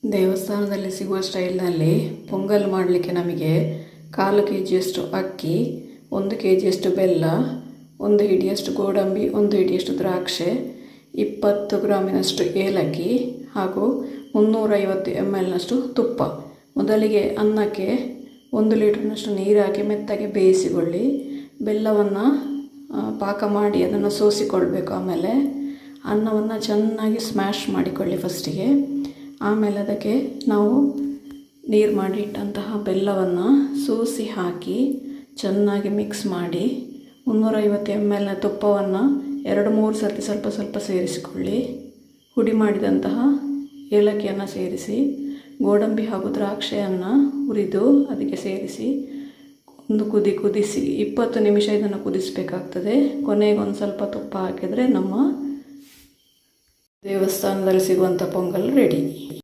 ದೇವಸ್ಥಾನದಲ್ಲಿ ಸಿಗುವ ಸ್ಟೈಲ್ನಲ್ಲಿ ಪೊಂಗಲ್ ಮಾಡಲಿಕ್ಕೆ ನಮಗೆ 1/4 kg ಅಕ್ಕಿ, 1 kg ಬೆಲ್ಲ, 1 ಹಿಡಿಯಷ್ಟು ಗೋಡಂಬಿ, 1 ಹಿಡಿಯಷ್ಟು ದ್ರಾಕ್ಷೆ, 20 ಗ್ರಾಮಿನಷ್ಟು ಏಲಕ್ಕಿ ಹಾಗೂ 350 ml ತುಪ್ಪ. ಮೊದಲಿಗೆ ಅನ್ನಕ್ಕೆ 1 ಲೀಟರ್ನಷ್ಟು ನೀರು ಹಾಕಿ ಮೆತ್ತಗೆ ಬೇಯಿಸಿಕೊಳ್ಳಿ. ಬೆಲ್ಲವನ್ನು ಪಾಕ ಮಾಡಿ ಅದನ್ನು ಸೋಸಿಕೊಳ್ಬೇಕು. ಆಮೇಲೆ ಅನ್ನವನ್ನು ಚೆನ್ನಾಗಿ ಸ್ಮ್ಯಾಶ್ ಮಾಡಿಕೊಳ್ಳಿ ಫಸ್ಟಿಗೆ. ಆಮೇಲೆ ಅದಕ್ಕೆ ನಾವು ನೀರು ಮಾಡಿಟ್ಟಂತಹ ಬೆಲ್ಲವನ್ನು ಸೋಸಿ ಹಾಕಿ ಚೆನ್ನಾಗಿ ಮಿಕ್ಸ್ ಮಾಡಿ 350 ml ತುಪ್ಪವನ್ನು 2-3 ಸರ್ತಿ ಸ್ವಲ್ಪ ಸ್ವಲ್ಪ ಸೇರಿಸಿಕೊಳ್ಳಿ. ಹುಡಿ ಮಾಡಿದಂತಹ ಏಲಕ್ಕಿಯನ್ನು ಸೇರಿಸಿ ಗೋಡಂಬಿ ಹಾಗೂ ದ್ರಾಕ್ಷೆಯನ್ನು ಹುರಿದು ಅದಕ್ಕೆ ಸೇರಿಸಿ ಒಂದು ಕುದಿಸಿ 20 ನಿಮಿಷ ಇದನ್ನು ಕುದಿಸಬೇಕಾಗ್ತದೆ. ಕೊನೆಗೆ ಒಂದು ಸ್ವಲ್ಪ ತುಪ್ಪ ಹಾಕಿದರೆ ನಮ್ಮ ದೇವಸ್ಥಾನದಲ್ಲಿ ಸಿಗುವಂಥ ಪೊಂಗಲ್ ರೆಡಿ.